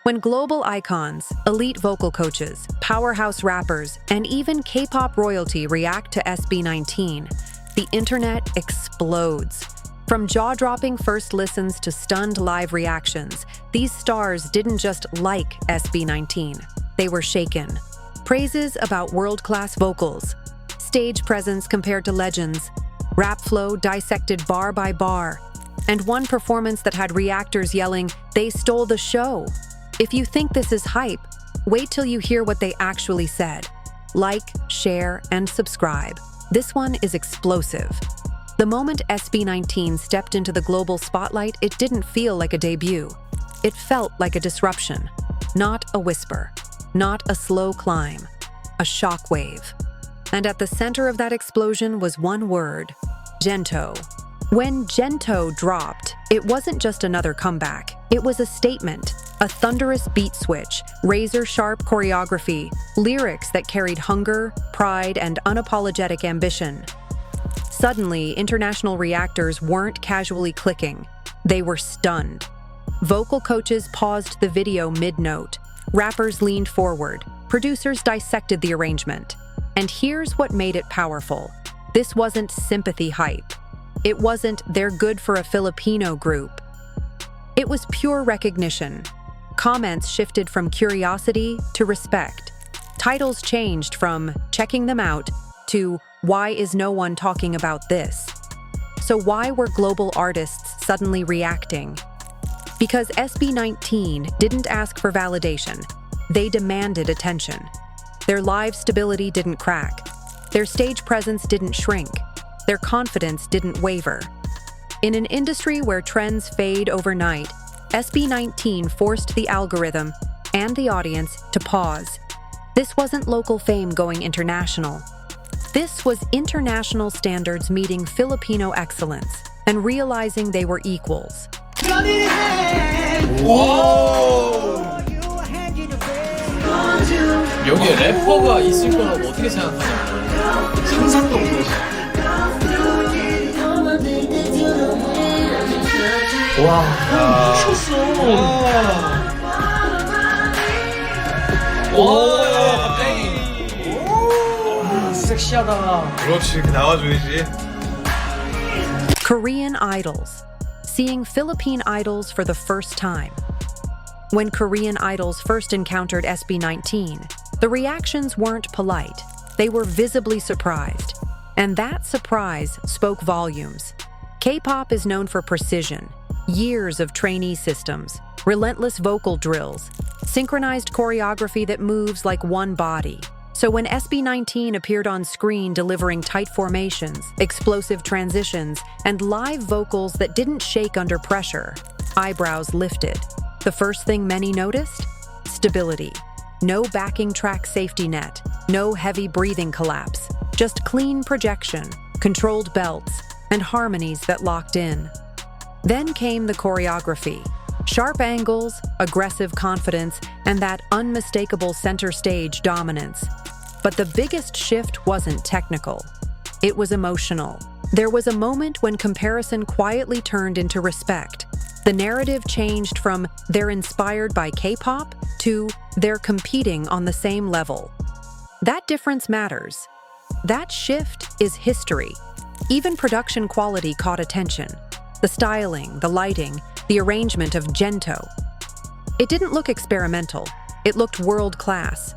When global icons, elite vocal coaches, powerhouse rappers, and even K-pop royalty react to SB19, the internet explodes. From jaw-dropping first listens to stunned live reactions, these stars didn't just like SB19, they were shaken. Praises about world-class vocals, stage presence compared to legends, rap flow dissected bar by bar, and one performance that had reactors yelling, "They stole the show." If you think this is hype, wait till you hear what they actually said. Like, share, and subscribe. This one is explosive. The moment SB19 stepped into the global spotlight, it didn't feel like a debut. It felt like a disruption. Not a whisper. Not a slow climb. A shockwave. And at the center of that explosion was one word: Gento. When Gento dropped, it wasn't just another comeback. It was a statement, a thunderous beat switch, razor-sharp choreography, lyrics that carried hunger, pride, and unapologetic ambition. Suddenly, international reactors weren't casually clicking. They were stunned. Vocal coaches paused the video mid-note. Rappers leaned forward. Producers dissected the arrangement. And here's what made it powerful. This wasn't sympathy hype. It wasn't "they're good for a Filipino group." It was pure recognition. Comments shifted from curiosity to respect. Titles changed from "checking them out" to "why is no one talking about this?" So why were global artists suddenly reacting? Because SB19 didn't ask for validation. They demanded attention. Their live stability didn't crack. Their stage presence didn't shrink. Their confidence didn't waver. In an industry where trends fade overnight, SB19 forced the algorithm and the audience to pause. This wasn't local fame going international. This was international standards meeting Filipino excellence and realizing they were equals. 여기에 래퍼가 있을 거라고 어떻게 생각하냐고. 상상도 못했어. 와, 미쳤어. 오, 갑자기. 오, 섹시하다. 그렇지, 나와줘야지. Korean idols. Seeing Philippine idols for the first time. When Korean idols first encountered SB19, the reactions weren't polite. They were visibly surprised. And that surprise spoke volumes. K-pop is known for precision, years of trainee systems, relentless vocal drills, synchronized choreography that moves like one body. So when SB19 appeared on screen delivering tight formations, explosive transitions, and live vocals that didn't shake under pressure, eyebrows lifted. The first thing many noticed? Stability. No backing track safety net, no heavy breathing collapse, just clean projection, controlled belts, and harmonies that locked in. Then came the choreography. Sharp angles, aggressive confidence, and that unmistakable center stage dominance. But the biggest shift wasn't technical. It was emotional. There was a moment when comparison quietly turned into respect. The narrative changed from "they're inspired by K-pop" to "they're competing on the same level." That difference matters. That shift is history. Even production quality caught attention. The styling, the lighting, the arrangement of Gento. It didn't look experimental. It looked world-class.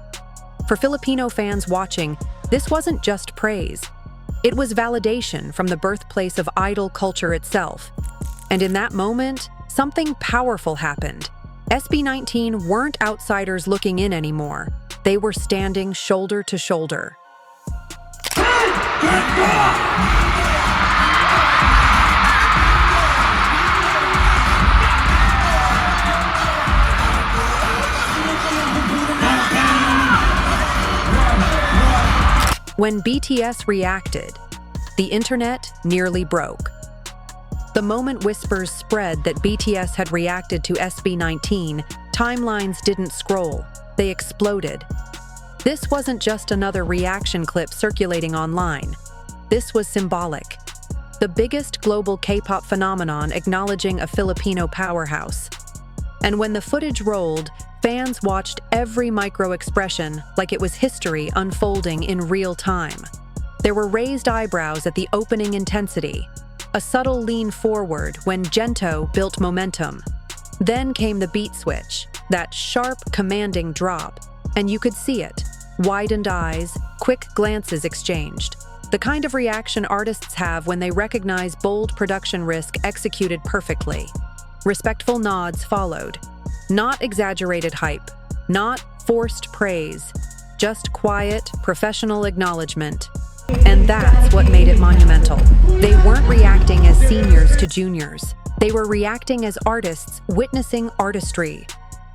For Filipino fans watching, this wasn't just praise. It was validation from the birthplace of idol culture itself. And in that moment, something powerful happened. SB19 weren't outsiders looking in anymore. They were standing shoulder to shoulder. When BTS reacted, the internet nearly broke. The moment whispers spread that BTS had reacted to SB19, timelines didn't scroll, they exploded. This wasn't just another reaction clip circulating online. This was symbolic. The biggest global K-pop phenomenon acknowledging a Filipino powerhouse. And when the footage rolled, Fans watched every micro-expression like it was history unfolding in real time. There were raised eyebrows at the opening intensity, a subtle lean forward when Gento built momentum. Then came the beat switch, that sharp, commanding drop, and you could see it. Widened eyes, quick glances exchanged. The kind of reaction artists have when they recognize bold production risk executed perfectly. Respectful nods followed. Not exaggerated hype, not forced praise, just quiet, professional acknowledgement. And that's what made it monumental. They weren't reacting as seniors to juniors. They were reacting as artists witnessing artistry.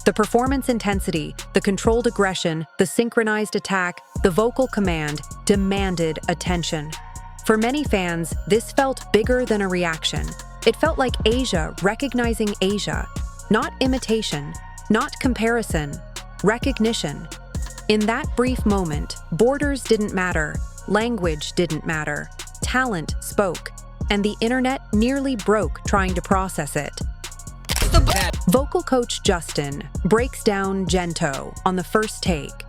The performance intensity, the controlled aggression, the synchronized attack, the vocal command demanded attention. For many fans, this felt bigger than a reaction. It felt like Asia recognizing Asia. Not imitation, not comparison, recognition. In that brief moment, borders didn't matter, language didn't matter, talent spoke, and the internet nearly broke trying to process it. Vocal coach Justin breaks down Gento on the first take.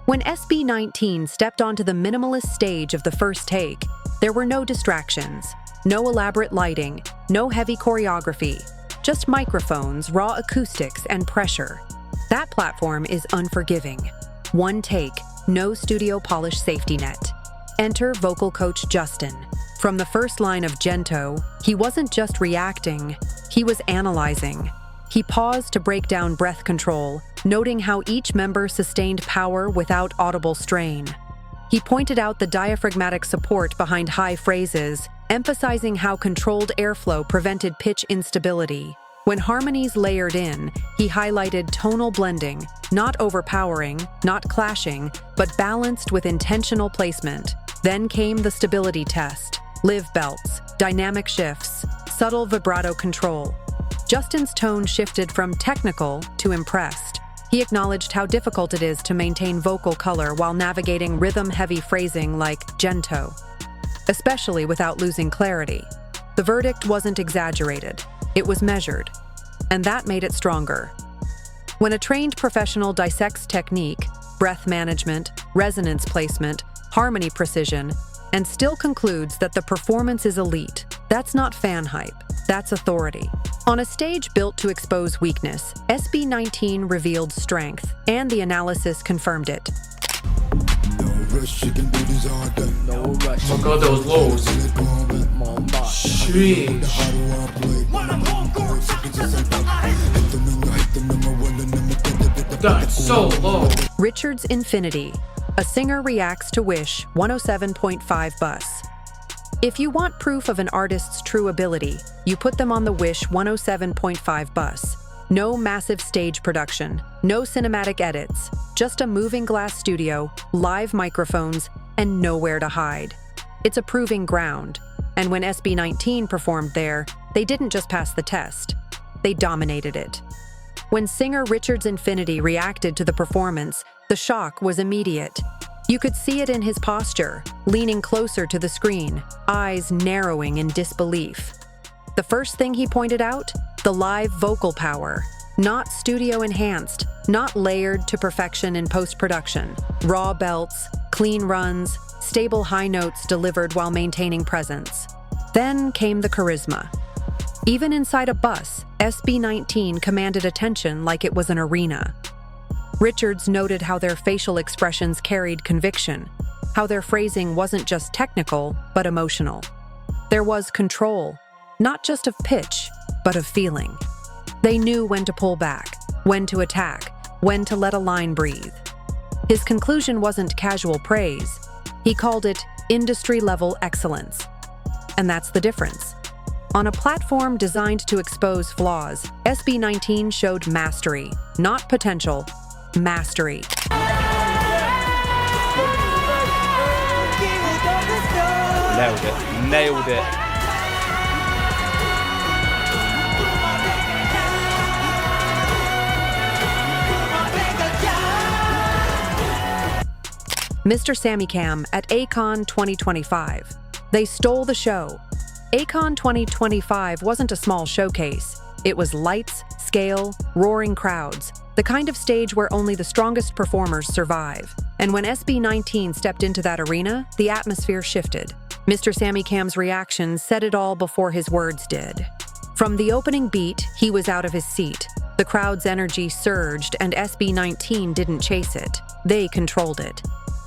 When sb19 stepped onto the minimalist stage of the first take, there were no distractions, no elaborate lighting, no heavy choreography, just microphones, raw acoustics, and pressure. That platform is unforgiving. One take, no studio polish safety net. Enter vocal coach Justin. From the first line of Gento, he wasn't just reacting, he was analyzing. He paused to break down breath control, noting how each member sustained power without audible strain. He pointed out the diaphragmatic support behind high phrases, emphasizing how controlled airflow prevented pitch instability. When harmonies layered in, he highlighted tonal blending, not overpowering, not clashing, but balanced with intentional placement. Then came the stability test, live belts, dynamic shifts, subtle vibrato control. Justin's tone shifted from technical to impressed. He acknowledged how difficult it is to maintain vocal color while navigating rhythm-heavy phrasing like Gento, especially without losing clarity. The verdict wasn't exaggerated, it was measured, and that made it stronger. When a trained professional dissects technique, breath management, resonance placement, harmony precision, and still concludes that the performance is elite, that's not fan hype, that's authority. On a stage built to expose weakness, sb19 revealed strength, and the analysis confirmed it. No rush. Oh god, those lows. Sheesh. That's so low. Richard's Infinity. A singer reacts to Wish 107.5 bus. If you want proof of an artist's true ability, you put them on the Wish 107.5 bus. No massive stage production, no cinematic edits, just a moving glass studio, live microphones, and nowhere to hide. It's a proving ground, and when sb19 performed there, they didn't just pass the test, they dominated it. When singer Richard's Infinity reacted to the performance, the shock was immediate. You could see it in his posture, leaning closer to the screen, eyes narrowing in disbelief. The first thing he pointed out? The live vocal power. Not studio-enhanced, not layered to perfection in post-production. Raw belts, clean runs, stable high notes delivered while maintaining presence. Then came the charisma. Even inside a bus, sb19 commanded attention like it was an arena. Richards noted how their facial expressions carried conviction, how their phrasing wasn't just technical, but emotional. There was control, not just of pitch, but of feeling. They knew when to pull back, when to attack, when to let a line breathe. His conclusion wasn't casual praise. He called it industry-level excellence. And that's the difference. On a platform designed to expose flaws, sb19 showed mastery, not potential, mastery. Nailed it. Nailed it. Mr. Sammy Cam at Acon 2025. They stole the show. Acon 2025 wasn't a small showcase. It was lights, scale, roaring crowds, the kind of stage where only the strongest performers survive. And when SB19 stepped into that arena, the atmosphere shifted. Mr. Sammy Cam's reaction said it all before his words did. From the opening beat, he was out of his seat. The crowd's energy surged, and SB19 didn't chase it. They controlled it.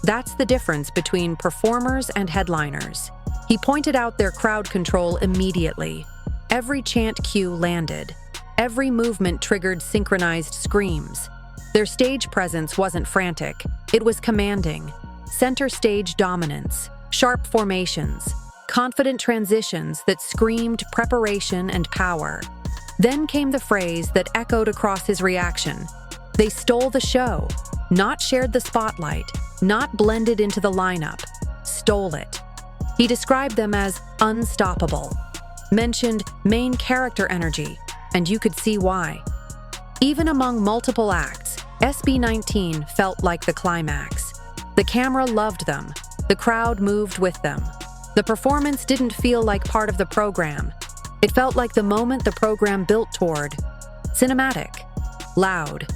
That's the difference between performers and headliners. He pointed out their crowd control immediately. Every chant cue landed. Every movement triggered synchronized screams. Their stage presence wasn't frantic. It was commanding. Center stage dominance, sharp formations, confident transitions that screamed preparation and power. Then came the phrase that echoed across his reaction. They stole the show, not shared the spotlight, not blended into the lineup, stole it. He described them as unstoppable, mentioned main character energy, and you could see why. Even among multiple acts, SB19 felt like the climax. The camera loved them. The crowd moved with them. The performance didn't feel like part of the program. It felt like the moment the program built toward. Cinematic, loud,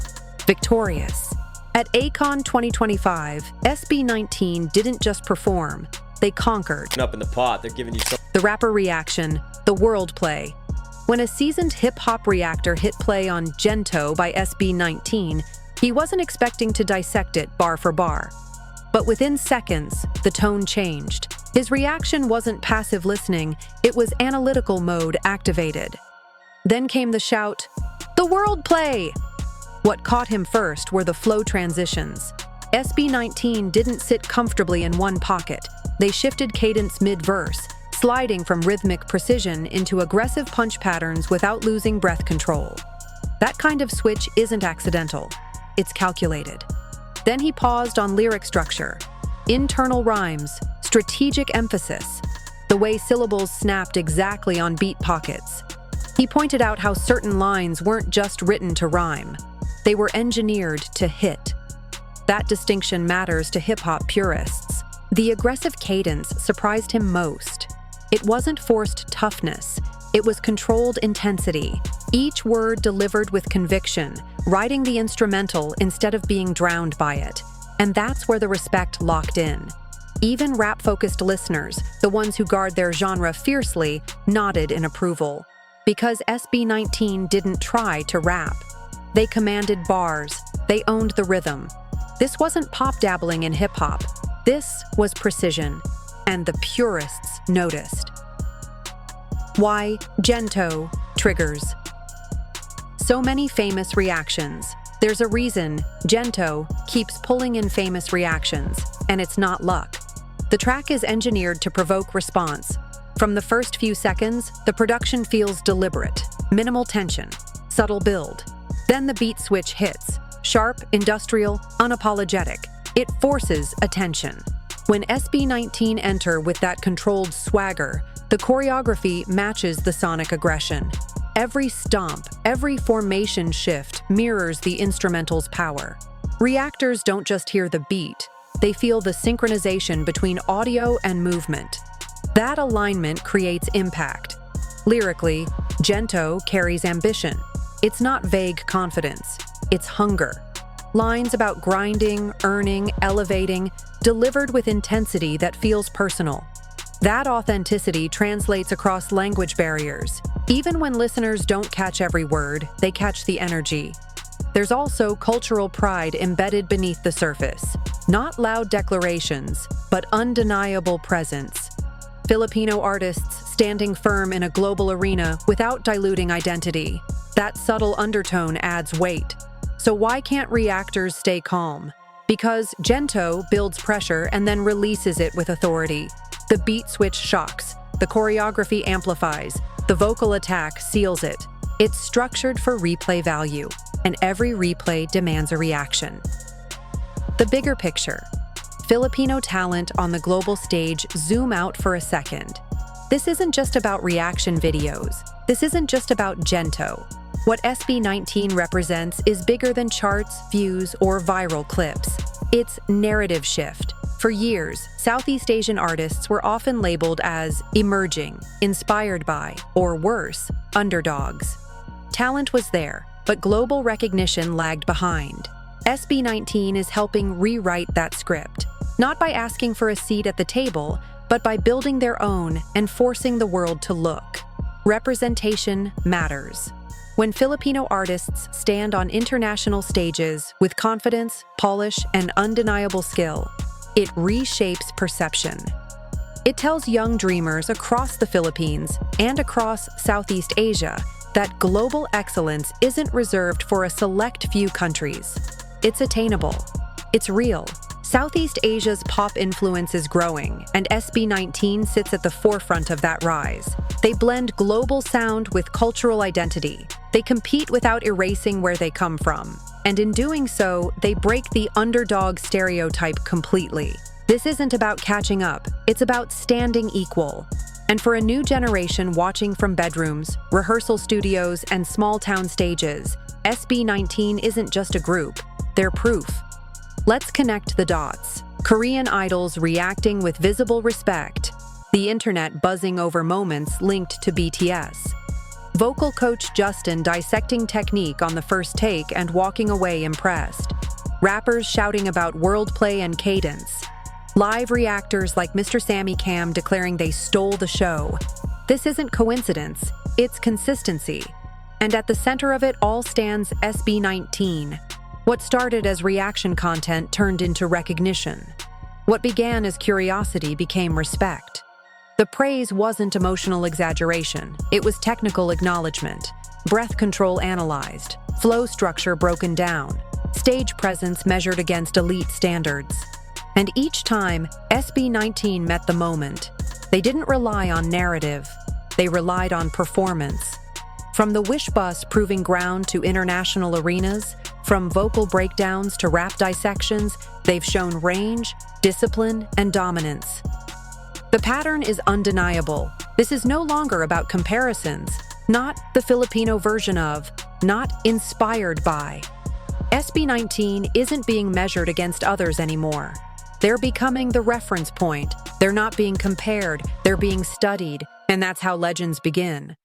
victorious. At Acon 2025, SB19 didn't just perform, they conquered. Up in the pot, they're giving you some. The rapper reaction, the world play. When a seasoned hip-hop reactor hit play on Gento by SB19, he wasn't expecting to dissect it bar for bar. But within seconds, the tone changed. His reaction wasn't passive listening, it was analytical mode activated. Then came the shout, "The world play!" What caught him first were the flow transitions. SB19 didn't sit comfortably in one pocket. They shifted cadence mid-verse, sliding from rhythmic precision into aggressive punch patterns without losing breath control. That kind of switch isn't accidental. It's calculated. Then he paused on lyric structure, internal rhymes, strategic emphasis, the way syllables snapped exactly on beat pockets. He pointed out how certain lines weren't just written to rhyme. They were engineered to hit. That distinction matters to hip-hop purists. The aggressive cadence surprised him most. It wasn't forced toughness. It was controlled intensity. Each word delivered with conviction, writing the instrumental instead of being drowned by it. And that's where the respect locked in. Even rap-focused listeners, the ones who guard their genre fiercely, nodded in approval. Because SB19 didn't try to rap. They commanded bars. They owned the rhythm. This wasn't pop dabbling in hip-hop. This was precision. And the purists noticed. Why Gento triggers. So many famous reactions. There's a reason Gento keeps pulling in famous reactions, and it's not luck. The track is engineered to provoke response. From the first few seconds, the production feels deliberate, minimal tension, subtle build. Then the beat switch hits, sharp, industrial, unapologetic. It forces attention. When SB19 enter with that controlled swagger, the choreography matches the sonic aggression. Every stomp, every formation shift mirrors the instrumental's power. Reactors don't just hear the beat, they feel the synchronization between audio and movement. That alignment creates impact. Lyrically, Gento carries ambition. It's not vague confidence, it's hunger. Lines about grinding, earning, elevating, delivered with intensity that feels personal. That authenticity translates across language barriers. Even when listeners don't catch every word, they catch the energy. There's also cultural pride embedded beneath the surface. Not loud declarations, but undeniable presence. Filipino artists standing firm in a global arena without diluting identity. That subtle undertone adds weight. So why can't reactors stay calm? Because Gento builds pressure and then releases it with authority. The beat switch shocks, the choreography amplifies, the vocal attack seals it. It's structured for replay value, and every replay demands a reaction. The bigger picture. Filipino talent on the global stage. Zoom out for a second. This isn't just about reaction videos. This isn't just about Gento. What SB19 represents is bigger than charts, views, or viral clips. It's narrative shift. For years, Southeast Asian artists were often labeled as emerging, inspired by, or worse, underdogs. Talent was there, but global recognition lagged behind. SB19 is helping rewrite that script, not by asking for a seat at the table, but by building their own and forcing the world to look. Representation matters. When Filipino artists stand on international stages with confidence, polish, and undeniable skill, it reshapes perception. It tells young dreamers across the Philippines and across Southeast Asia that global excellence isn't reserved for a select few countries. It's attainable. It's real. Southeast Asia's pop influence is growing, and SB19 sits at the forefront of that rise. They blend global sound with cultural identity. They compete without erasing where they come from. And in doing so, they break the underdog stereotype completely. This isn't about catching up, it's about standing equal. And for a new generation watching from bedrooms, rehearsal studios, and small-town stages, SB19 isn't just a group, they're proof. Let's connect the dots. Korean idols reacting with visible respect. The internet buzzing over moments linked to BTS. Vocal coach Justin dissecting technique on the first take and walking away impressed. Rappers shouting about wordplay and cadence. Live reactors like Mr. Sammy Cam declaring they stole the show. This isn't coincidence, it's consistency. And at the center of it all stands SB19. What started as reaction content turned into recognition. What began as curiosity became respect. The praise wasn't emotional exaggeration, it was technical acknowledgement. Breath control analyzed, flow structure broken down, stage presence measured against elite standards. And each time, SB19 met the moment. They didn't rely on narrative, they relied on performance. From the Wish Bus proving ground to international arenas, from vocal breakdowns to rap dissections, they've shown range, discipline, and dominance. The pattern is undeniable. This is no longer about comparisons, not the Filipino version of, not inspired by. SB19 isn't being measured against others anymore. They're becoming the reference point. They're not being compared, they're being studied, and that's how legends begin.